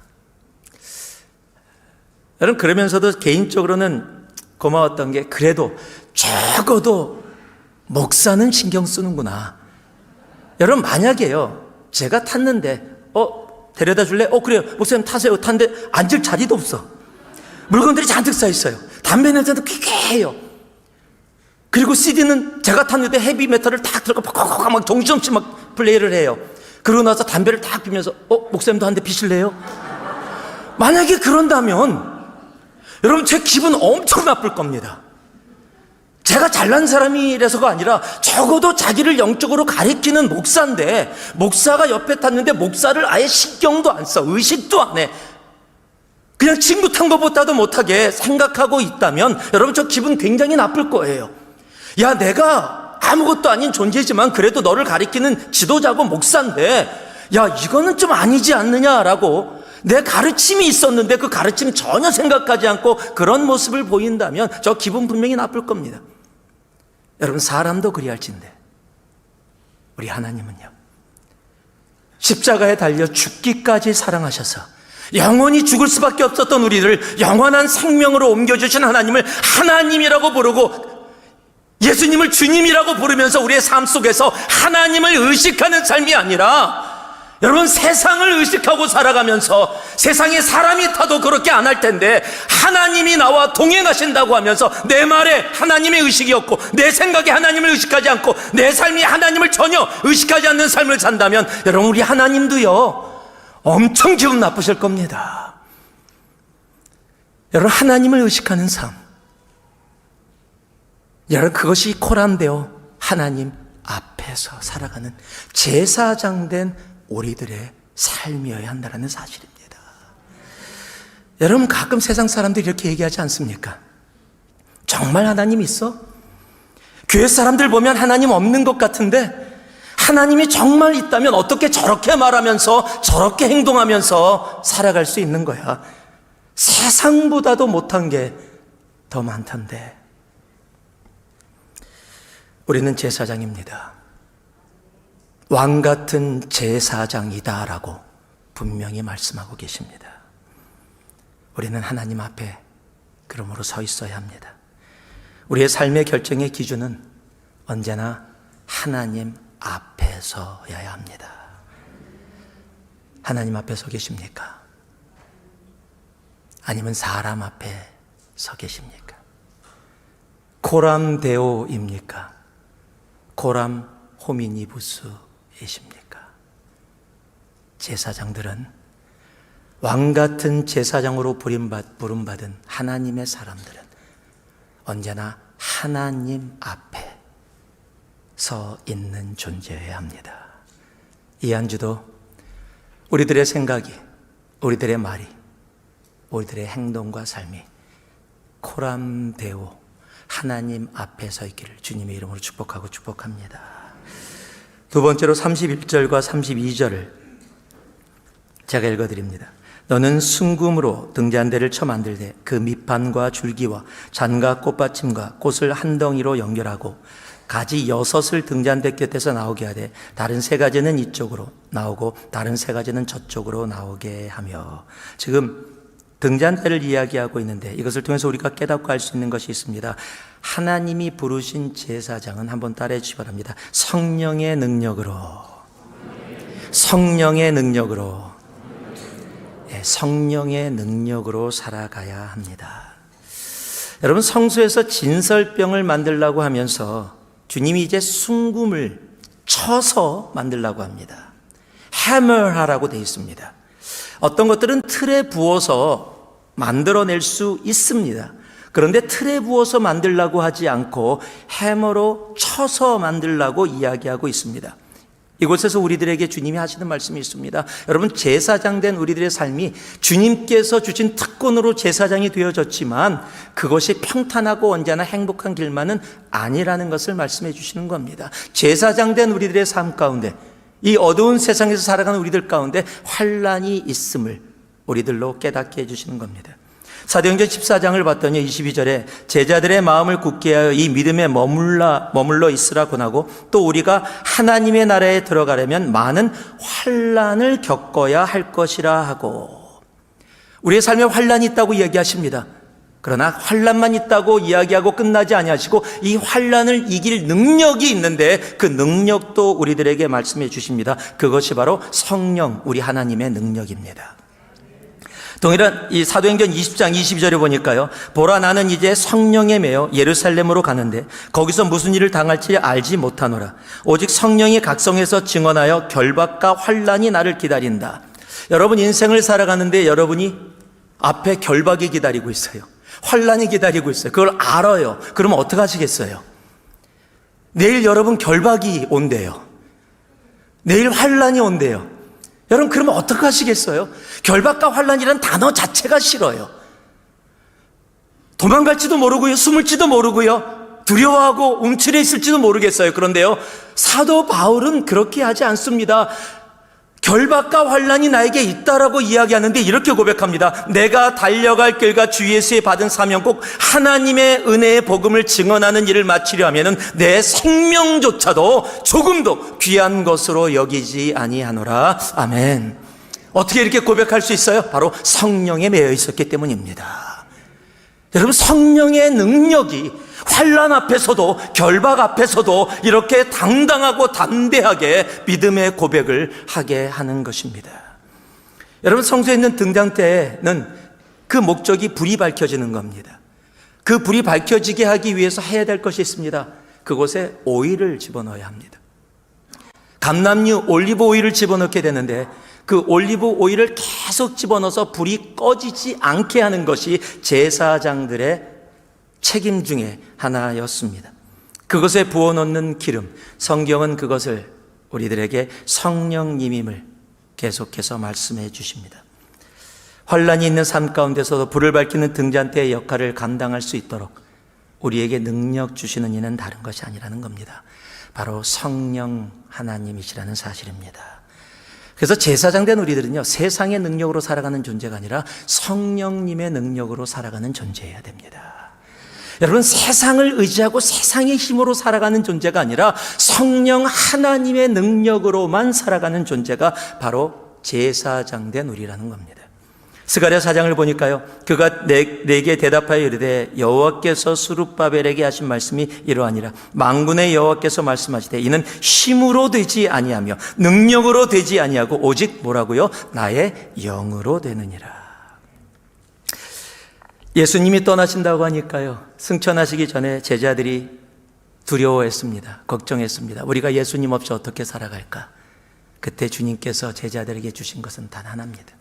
여러분 그러면서도 개인적으로는 고마웠던 게 그래도 적어도 목사는 신경 쓰는구나. 여러분 만약에요 제가 탔는데 데려다 줄래? 그래요 목사님 타세요. 탔는데 앉을 자리도 없어. 물건들이 잔뜩 쌓여 있어요. 담배 냄새도 퀴퀴해요. 그리고 CD는 제가 탔는데 헤비메탈을 탁 들고 막 정신없이 막 플레이를 해요. 그러고 나서 담배를 탁 피면서 목사님도 한 대 피실래요? 만약에 그런다면 여러분 제 기분 엄청 나쁠 겁니다. 제가 잘난 사람이라서가 아니라 적어도 자기를 영적으로 가리키는 목사인데 목사가 옆에 탔는데 목사를 아예 신경도 안 써. 의식도 안 해. 그냥 친구 탄 것보다도 못하게 생각하고 있다면 여러분 저 기분 굉장히 나쁠 거예요. 야 내가 아무것도 아닌 존재지만 그래도 너를 가리키는 지도자고 목사인데 야 이거는 좀 아니지 않느냐라고 내 가르침이 있었는데 그 가르침 전혀 생각하지 않고 그런 모습을 보인다면 저 기분 분명히 나쁠 겁니다. 여러분 사람도 그리할진데 우리 하나님은요 십자가에 달려 죽기까지 사랑하셔서 영원히 죽을 수밖에 없었던 우리를 영원한 생명으로 옮겨주신 하나님을 하나님이라고 부르고 예수님을 주님이라고 부르면서 우리의 삶 속에서 하나님을 의식하는 삶이 아니라 여러분 세상을 의식하고 살아가면서 세상에 사람이 타도 그렇게 안 할 텐데 하나님이 나와 동행하신다고 하면서 내 말에 하나님의 의식이 없고 내 생각에 하나님을 의식하지 않고 내 삶이 하나님을 전혀 의식하지 않는 삶을 산다면 여러분 우리 하나님도요 엄청 기분 나쁘실 겁니다. 여러분 하나님을 의식하는 삶 여러분 그것이 코람데오 하나님 앞에서 살아가는 제사장된 우리들의 삶이어야 한다는 사실입니다. 여러분 가끔 세상 사람들이 이렇게 얘기하지 않습니까? 정말 하나님 있어? 교회 사람들 보면 하나님 없는 것 같은데 하나님이 정말 있다면 어떻게 저렇게 말하면서 저렇게 행동하면서 살아갈 수 있는 거야? 세상보다도 못한 게 더 많던데. 우리는 제사장입니다. 왕 같은 제사장이다라고 분명히 말씀하고 계십니다. 우리는 하나님 앞에 그러므로 서 있어야 합니다. 우리의 삶의 결정의 기준은 언제나 하나님 앞에 서야 합니다. 하나님 앞에 서 계십니까? 아니면 사람 앞에 서 계십니까? 코람데오입니까? 코람 호미니부스이십니까? 제사장들은 왕같은 제사장으로 부름받은 하나님의 사람들은 언제나 하나님 앞에 서 있는 존재여야 합니다. 이 한 주도 우리들의 생각이, 우리들의 말이, 우리들의 행동과 삶이 코람되어 하나님 앞에 서 있기를 주님의 이름으로 축복하고 축복합니다. 두 번째로 31절과 32절을 제가 읽어드립니다. 너는 순금으로 등잔대를 쳐 만들되 그 밑판과 줄기와 잔과 꽃받침과 꽃을 한 덩이로 연결하고 가지 6을 등잔대 곁에서 나오게 하되 다른 3가지는 이쪽으로 나오고 다른 3가지는 저쪽으로 나오게 하며. 지금 등잔대를 이야기하고 있는데 이것을 통해서 우리가 깨닫고 알 수 있는 것이 있습니다. 하나님이 부르신 제사장은, 한번 따라해 주시기 바랍니다. 성령의 능력으로, 성령의 능력으로, 성령의 능력으로 살아가야 합니다. 여러분, 성소에서 진설병을 만들려고 하면서 주님이 이제 순금을 쳐서 만들려고 합니다. 해머하라고 되어 있습니다. 어떤 것들은 틀에 부어서 만들어낼 수 있습니다. 그런데 틀에 부어서 만들려고 하지 않고 해머로 쳐서 만들려고 이야기하고 있습니다. 이곳에서 우리들에게 주님이 하시는 말씀이 있습니다. 여러분, 제사장 된 우리들의 삶이 주님께서 주신 특권으로 제사장이 되어졌지만 그것이 평탄하고 언제나 행복한 길만은 아니라는 것을 말씀해 주시는 겁니다. 제사장 된 우리들의 삶 가운데, 이 어두운 세상에서 살아가는 우리들 가운데 환난이 있음을 우리들로 깨닫게 해주시는 겁니다. 사도행전 14장을 봤더니 22절에 제자들의 마음을 굳게 하여 이 믿음에 머물러 있으라 권하고, 또 우리가 하나님의 나라에 들어가려면 많은 환난을 겪어야 할 것이라 하고. 우리의 삶에 환난이 있다고 이야기하십니다. 그러나 환난만 있다고 이야기하고 끝나지 아니하시고 이 환난을 이길 능력이 있는데 그 능력도 우리들에게 말씀해 주십니다. 그것이 바로 성령, 우리 하나님의 능력입니다. 동일한 이 사도행전 20장 22절에 보니까요, 보라 나는 이제 성령에 매여 예루살렘으로 가는데 거기서 무슨 일을 당할지 알지 못하노라. 오직 성령이 각성해서 증언하여 결박과 환난이 나를 기다린다. 여러분, 인생을 살아가는데 여러분이 앞에 결박이 기다리고 있어요. 환난이 기다리고 있어요. 그걸 알아요. 그러면 어떻게 하시겠어요? 내일 여러분 결박이 온대요. 내일 환난이 온대요. 여러분, 그러면 어떻게 하시겠어요? 결박과 환난이라는 단어 자체가 싫어요. 도망갈지도 모르고요, 숨을지도 모르고요, 두려워하고 움츠려 있을지도 모르겠어요. 그런데요, 사도 바울은 그렇게 하지 않습니다. 결박과 환난이 나에게 있다라고 이야기하는데 이렇게 고백합니다. 내가 달려갈 길과 주 예수의 받은 사명, 꼭 하나님의 은혜의 복음을 증언하는 일을 마치려 하면은 내 생명조차도 조금도 귀한 것으로 여기지 아니하노라. 아멘. 어떻게 이렇게 고백할 수 있어요? 바로 성령에 매여 있었기 때문입니다. 여러분, 성령의 능력이 환난 앞에서도 결박 앞에서도 이렇게 당당하고 담대하게 믿음의 고백을 하게 하는 것입니다. 여러분, 성소에 있는 등잔대에는 그 목적이 불이 밝혀지는 겁니다. 그 불이 밝혀지게 하기 위해서 해야 될 것이 있습니다. 그곳에 오일을 집어넣어야 합니다. 감람류 올리브 오일을 집어넣게 되는데 그 올리브 오일을 계속 집어넣어서 불이 꺼지지 않게 하는 것이 제사장들의 책임 중에 하나였습니다. 그것에 부어놓는 기름, 성경은 그것을 우리들에게 성령님임을 계속해서 말씀해 주십니다. 환난이 있는 삶 가운데서도 불을 밝히는 등잔대의 역할을 감당할 수 있도록 우리에게 능력 주시는 이는 다른 것이 아니라는 겁니다. 바로 성령 하나님이시라는 사실입니다. 그래서 제사장 된 우리들은요, 세상의 능력으로 살아가는 존재가 아니라 성령님의 능력으로 살아가는 존재여야 됩니다. 여러분, 세상을 의지하고 세상의 힘으로 살아가는 존재가 아니라 성령 하나님의 능력으로만 살아가는 존재가 바로 제사장 된 우리라는 겁니다. 스가랴 4장을 보니까요, 그가 내게 대답하여 이르되 여호와께서 스룹바벨에게 하신 말씀이 이러하니라. 만군의 여호와께서 말씀하시되 이는 힘으로 되지 아니하며 능력으로 되지 아니하고 오직 뭐라고요? 나의 영으로 되느니라. 예수님이 떠나신다고 하니까요, 승천하시기 전에 제자들이 두려워했습니다. 걱정했습니다. 우리가 예수님 없이 어떻게 살아갈까? 그때 주님께서 제자들에게 주신 것은 단 하나입니다.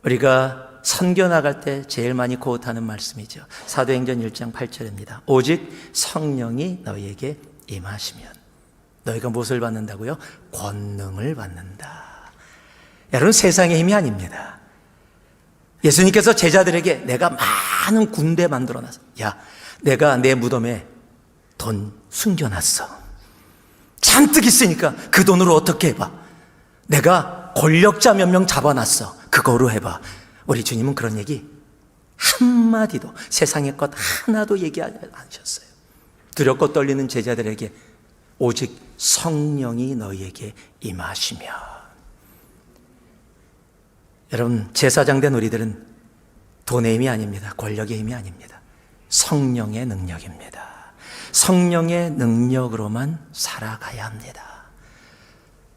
우리가 선교 나갈 때 제일 많이 고트하는 말씀이죠. 사도행전 1장 8절입니다. 오직 성령이 너희에게 임하시면 너희가 무엇을 받는다고요? 권능을 받는다. 여러분, 세상의 힘이 아닙니다. 예수님께서 제자들에게 내가 많은 군대 만들어놨어. 야, 내가 내 무덤에 돈 숨겨놨어. 잔뜩 있으니까 그 돈으로 어떻게 해봐. 내가 권력자 몇 명 잡아놨어. 그거로 해봐. 우리 주님은 그런 얘기 한마디도, 세상의 것 하나도 얘기하지 않으셨어요. 두렵고 떨리는 제자들에게 오직 성령이 너희에게 임하시며. 여러분, 제사장 된 우리들은 돈의 힘이 아닙니다. 권력의 힘이 아닙니다. 성령의 능력입니다. 성령의 능력으로만 살아가야 합니다.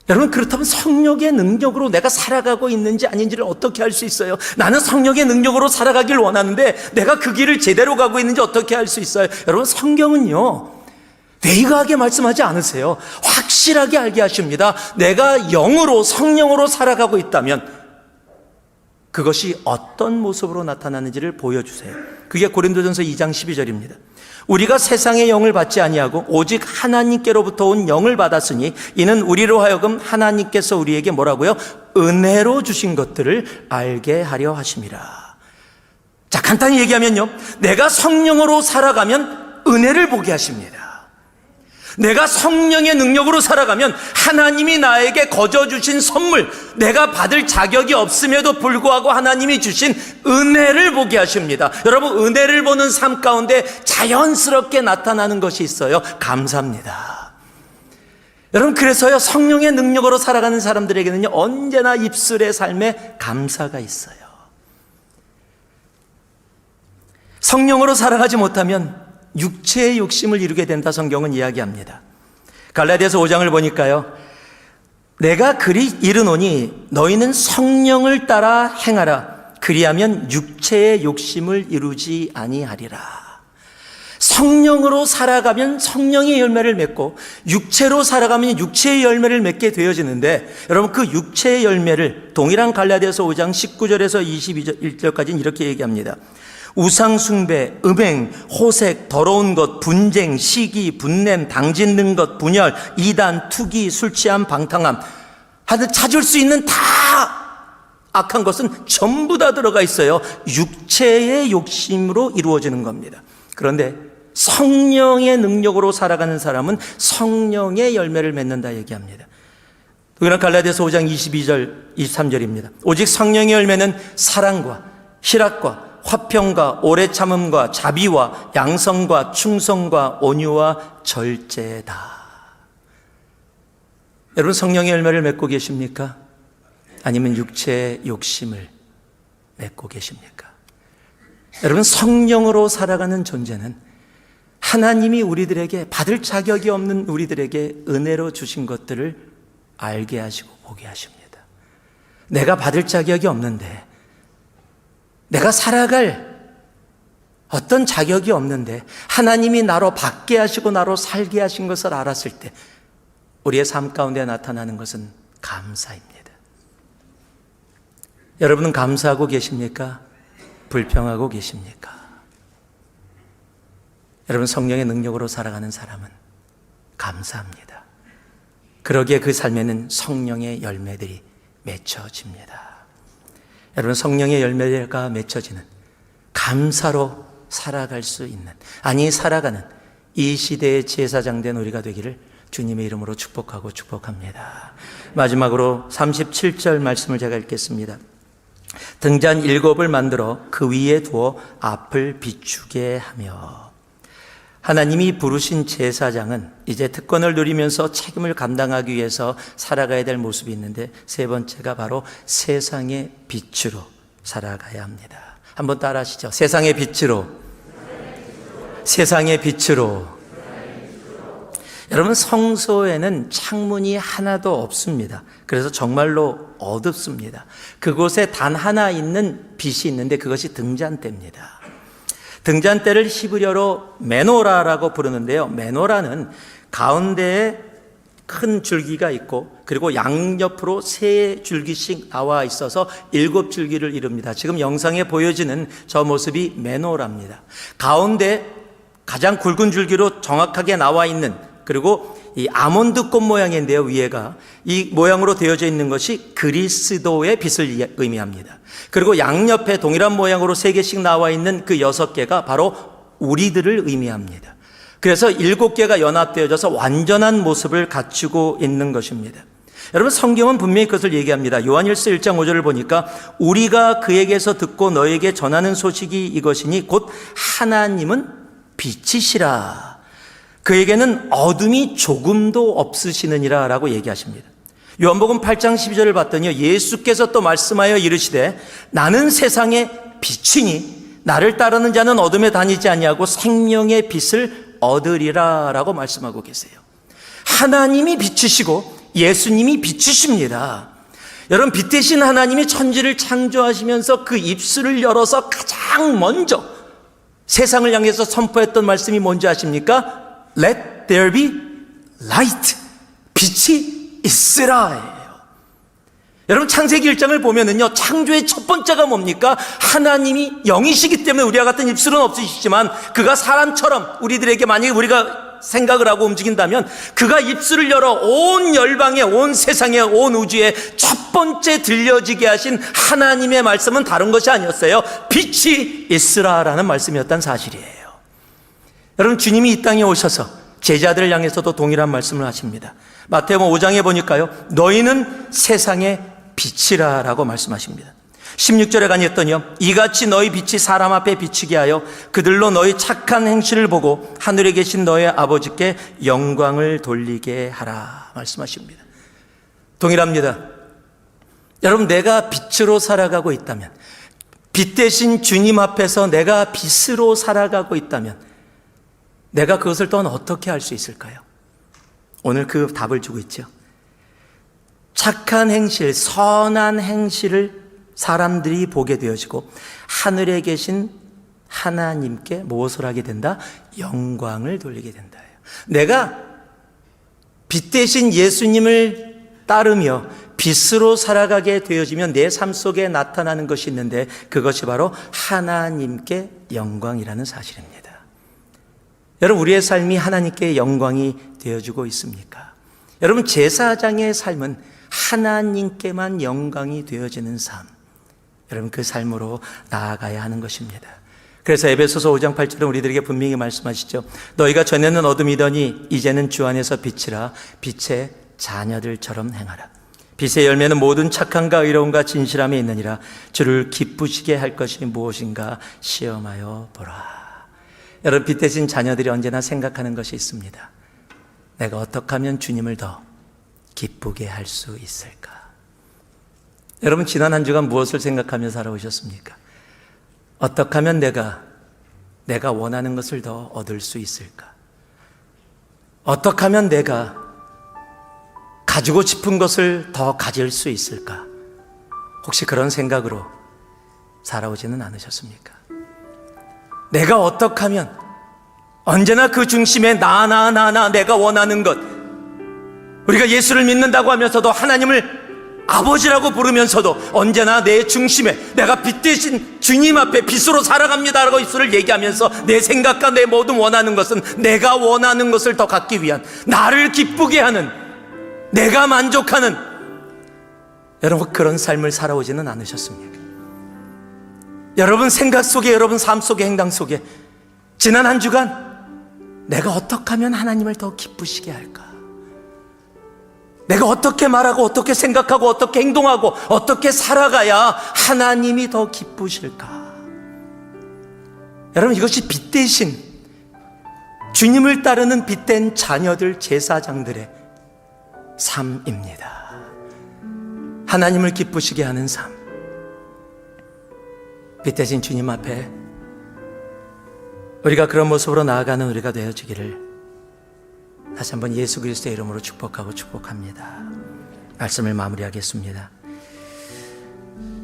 여러분, 그렇다면 성령의 능력으로 내가 살아가고 있는지 아닌지를 어떻게 알 수 있어요? 나는 성령의 능력으로 살아가길 원하는데 내가 그 길을 제대로 가고 있는지 어떻게 알 수 있어요? 여러분, 성경은요, veig하게 말씀하지 않으세요. 확실하게 알게 하십니다. 내가 영으로, 성령으로 살아가고 있다면 그것이 어떤 모습으로 나타나는지를 보여주세요. 그게 고린도전서 2장 12절입니다. 우리가 세상의 영을 받지 아니하고 오직 하나님께로부터 온 영을 받았으니 이는 우리로 하여금 하나님께서 우리에게 뭐라고요? 은혜로 주신 것들을 알게 하려 하심이라. 자, 간단히 얘기하면요, 내가 성령으로 살아가면 은혜를 보게 하십니다. 내가 성령의 능력으로 살아가면 하나님이 나에게 거저 주신 선물, 내가 받을 자격이 없음에도 불구하고 하나님이 주신 은혜를 보게 하십니다. 여러분, 은혜를 보는 삶 가운데 자연스럽게 나타나는 것이 있어요. 감사합니다. 여러분, 그래서요, 성령의 능력으로 살아가는 사람들에게는요, 언제나 입술의 삶에 감사가 있어요. 성령으로 살아가지 못하면 육체의 욕심을 이루게 된다, 성경은 이야기합니다. 갈라디아서 5장을 보니까요, 내가 그리 이르노니 너희는 성령을 따라 행하라. 그리하면 육체의 욕심을 이루지 아니하리라. 성령으로 살아가면 성령의 열매를 맺고 육체로 살아가면 육체의 열매를 맺게 되어지는데, 여러분, 그 육체의 열매를 동일한 갈라디아서 5장 19절에서 21절까지는 이렇게 얘기합니다. 우상 숭배, 음행, 호색, 더러운 것, 분쟁, 시기, 분냄, 당짓는 것, 분열, 이단, 투기, 술 취함, 방탕함 하여튼 찾을 수 있는 다 악한 것은 전부 다 들어가 있어요. 육체의 욕심으로 이루어지는 겁니다. 그런데 성령의 능력으로 살아가는 사람은 성령의 열매를 맺는다 얘기합니다. 동일한 갈라디아서 5장 22절, 23절입니다. 오직 성령의 열매는 사랑과 희락과 화평과 오래 참음과 자비와 양성과 충성과 온유와 절제다. 여러분, 성령의 열매를 맺고 계십니까? 아니면 육체의 욕심을 맺고 계십니까? 여러분, 성령으로 살아가는 존재는 하나님이 우리들에게, 받을 자격이 없는 우리들에게 은혜로 주신 것들을 알게 하시고 보게 하십니다. 내가 받을 자격이 없는데, 내가 살아갈 어떤 자격이 없는데 하나님이 나로 받게 하시고 나로 살게 하신 것을 알았을 때 우리의 삶 가운데 나타나는 것은 감사입니다. 여러분은 감사하고 계십니까? 불평하고 계십니까? 여러분, 성령의 능력으로 살아가는 사람은 감사합니다. 그러기에 그 삶에는 성령의 열매들이 맺혀집니다. 여러분, 성령의 열매가 맺혀지는, 감사로 살아갈 수 있는, 아니 살아가는 이 시대의 제사장 된 우리가 되기를 주님의 이름으로 축복하고 축복합니다. 마지막으로 37절 말씀을 제가 읽겠습니다. 등잔 7을 만들어 그 위에 두어 앞을 비추게 하며. 하나님이 부르신 제사장은 이제 특권을 누리면서 책임을 감당하기 위해서 살아가야 될 모습이 있는데, 세 번째가 바로 세상의 빛으로 살아가야 합니다. 한번 따라 하시죠. 세상의 빛으로. 세상의 빛으로. 여러분, 성소에는 창문이 하나도 없습니다. 그래서 정말로 어둡습니다. 그곳에 단 하나 있는 빛이 있는데 그것이 등잔대입니다. 등잔대를 히브리어로 메노라라고 부르는데요, 메노라는 가운데에 큰 줄기가 있고 그리고 양옆으로 3줄기씩 나와 있어서 7줄기를 이룹니다. 지금 영상에 보여지는 저 모습이 매노랍니다. 가운데 가장 굵은 줄기로 정확하게 나와 있는, 그리고 이 아몬드 꽃 모양인데요, 위에가 이 모양으로 되어져 있는 것이 그리스도의 빛을 의미합니다. 그리고 양옆에 동일한 모양으로 3개씩 나와 있는 그 6개가 바로 우리들을 의미합니다. 그래서 7개가 연합되어져서 완전한 모습을 갖추고 있는 것입니다. 여러분, 성경은 분명히 그것을 얘기합니다. 요한일서 1장 5절을 보니까 우리가 그에게서 듣고 너에게 전하는 소식이 이것이니 곧 하나님은 빛이시라. 그에게는 어둠이 조금도 없으시느니라 라고 얘기하십니다. 요한복음 8장 12절을 봤더니 예수께서 또 말씀하여 이르시되 나는 세상의 빛이니 나를 따르는 자는 어둠에 다니지 아니하고 생명의 빛을 얻으리라 라고 말씀하고 계세요. 하나님이 빛이시고 예수님이 빛이십니다. 여러분, 빛 대신 하나님이 천지를 창조하시면서 그 입술을 열어서 가장 먼저 세상을 향해서 선포했던 말씀이 뭔지 아십니까? Let there be light. 빛이 있으라. 여러분, 창세기 1장을 보면은요, 창조의 첫 번째가 뭡니까? 하나님이 영이시기 때문에 우리와 같은 입술은 없으시지만 그가 사람처럼 우리들에게 만약에 우리가 생각을 하고 움직인다면 그가 입술을 열어 온 열방에, 온 세상에, 온 우주에 첫 번째 들려지게 하신 하나님의 말씀은 다른 것이 아니었어요. 빛이 있으라라는 말씀이었단 사실이에요. 여러분, 주님이 이 땅에 오셔서 제자들을 향해서도 동일한 말씀을 하십니다. 마태복음 5장에 보니까요, 너희는 세상의 빛이라 라고 말씀하십니다. 16절에 가니 했더니요, 이같이 너희 빛이 사람 앞에 비치게 하여 그들로 너희 착한 행실을 보고 하늘에 계신 너희 아버지께 영광을 돌리게 하라 말씀하십니다. 동일합니다. 여러분, 내가 빛으로 살아가고 있다면, 빛 대신 주님 앞에서 내가 빛으로 살아가고 있다면 내가 그것을 또한 어떻게 할 수 있을까요? 오늘 그 답을 주고 있죠. 착한 행실, 선한 행실을 사람들이 보게 되어지고 하늘에 계신 하나님께 무엇을 하게 된다? 영광을 돌리게 된다. 내가 빛 대신 예수님을 따르며 빛으로 살아가게 되어지면 내 삶 속에 나타나는 것이 있는데 그것이 바로 하나님께 영광이라는 사실입니다. 여러분, 우리의 삶이 하나님께 영광이 되어주고 있습니까? 여러분, 제사장의 삶은 하나님께만 영광이 되어지는 삶, 여러분, 그 삶으로 나아가야 하는 것입니다. 그래서 에베소서 5장 8절은 우리들에게 분명히 말씀하시죠. 너희가 전에는 어둠이더니 이제는 주 안에서 빛이라. 빛의 자녀들처럼 행하라. 빛의 열매는 모든 착함과 의로움과 진실함에 있느니라. 주를 기쁘시게 할 것이 무엇인가 시험하여 보라. 여러분, 빛 대신 자녀들이 언제나 생각하는 것이 있습니다. 내가 어떻게 하면 주님을 더 기쁘게 할 수 있을까? 여러분, 지난 한 주간 무엇을 생각하며 살아오셨습니까? 어떻게 하면 내가 원하는 것을 더 얻을 수 있을까? 어떻게 하면 내가 가지고 싶은 것을 더 가질 수 있을까? 혹시 그런 생각으로 살아오지는 않으셨습니까? 내가 어떻게 하면 언제나 그 중심에 나 내가 원하는 것, 우리가 예수를 믿는다고 하면서도 하나님을 아버지라고 부르면서도 언제나 내 중심에 내가 빛 대신 주님 앞에 빛으로 살아갑니다라고 입술을 얘기하면서 내 생각과 내 모든 원하는 것은 내가 원하는 것을 더 갖기 위한, 나를 기쁘게 하는, 내가 만족하는, 여러분, 그런 삶을 살아오지는 않으셨습니까? 여러분 생각 속에, 여러분 삶 속에, 행동 속에 지난 한 주간 내가 어떻게 하면 하나님을 더 기쁘시게 할까? 내가 어떻게 말하고 어떻게 생각하고 어떻게 행동하고 어떻게 살아가야 하나님이 더 기쁘실까? 여러분, 이것이 빛 대신 주님을 따르는 빛된 자녀들, 제사장들의 삶입니다. 하나님을 기쁘시게 하는 삶, 빛 대신 주님 앞에 우리가 그런 모습으로 나아가는 우리가 되어지기를 다시 한번 예수 그리스도의 이름으로 축복합니다. 말씀을 마무리하겠습니다.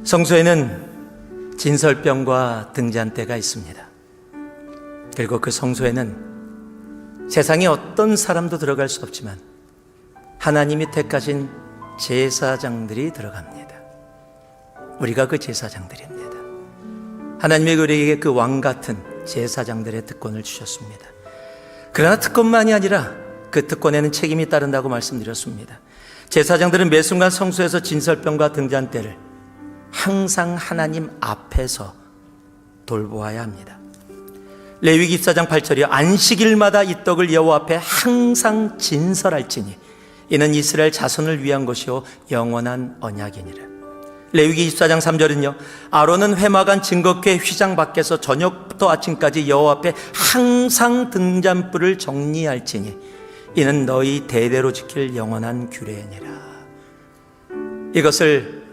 성소에는 진설병과 등잔대가 있습니다. 그리고 그 성소에는 세상에 어떤 사람도 들어갈 수 없지만 하나님이 택하신 제사장들이 들어갑니다. 우리가 그 제사장들입니다. 하나님이 우리에게 그 왕 같은 제사장들의 특권을 주셨습니다. 그러나 특권만이 아니라 그 특권에는 책임이 따른다고 말씀드렸습니다. 제사장들은 매 순간 성소에서 진설병과 등잔대를 항상 하나님 앞에서 돌보아야 합니다. 레위기 14장 8절이요, 안식일마다 이 떡을 여호와 앞에 항상 진설할지니 이는 이스라엘 자손을 위한 것이요 영원한 언약이니라. 레위기 24장 3절은요, 아론은 회막안 증거궤 휘장 밖에서 저녁부터 아침까지 여호와 앞에 항상 등잔불을 정리할지니 이는 너희 대대로 지킬 영원한 규례니라. 이것을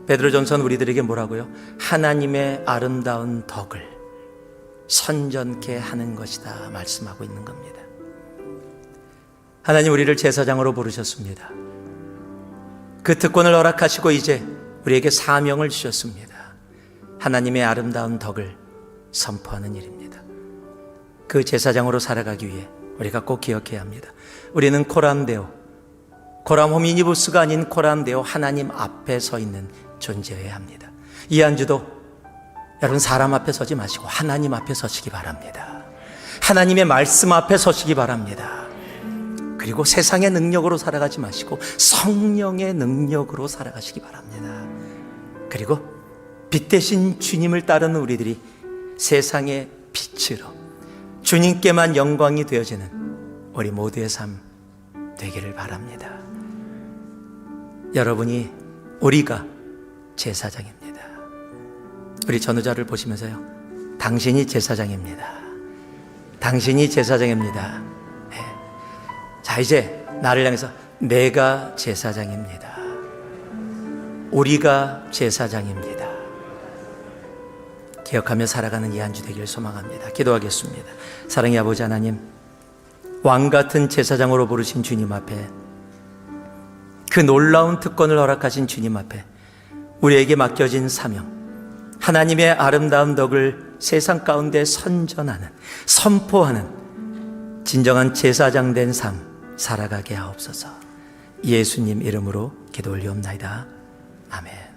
베드로전서 우리들에게 뭐라고요? 하나님의 아름다운 덕을 선전케 하는 것이다 말씀하고 있는 겁니다. 하나님 우리를 제사장으로 부르셨습니다. 그 특권을 허락하시고 이제 우리에게 사명을 주셨습니다. 하나님의 아름다운 덕을 선포하는 일입니다. 그 제사장으로 살아가기 위해 우리가 꼭 기억해야 합니다. 우리는 코람데오, 코람 호미니부스가 아닌 코람데오, 하나님 앞에 서 있는 존재여야 합니다. 이 한 주도 여러분 사람 앞에 서지 마시고 하나님 앞에 서시기 바랍니다. 하나님의 말씀 앞에 서시기 바랍니다. 그리고 세상의 능력으로 살아가지 마시고 성령의 능력으로 살아가시기 바랍니다. 그리고 빛 대신 주님을 따르는 우리들이 세상의 빛으로 주님께만 영광이 되어지는 우리 모두의 삶 되기를 바랍니다. 여러분이, 우리가 제사장입니다. 우리 전우자를 보시면서요, 당신이 제사장입니다. 당신이 제사장입니다. 네. 자, 이제 나를 향해서 내가 제사장입니다. 우리가 제사장입니다. 기억하며 살아가는 이 한 주 되기를 소망합니다. 기도하겠습니다. 사랑의 아버지 하나님, 왕같은 제사장으로 부르신 주님 앞에, 그 놀라운 특권을 허락하신 주님 앞에 우리에게 맡겨진 사명, 하나님의 아름다운 덕을 세상 가운데 선전하는, 선포하는 진정한 제사장 된 삶 살아가게 하옵소서. 예수님 이름으로 기도 올리옵나이다. 아멘.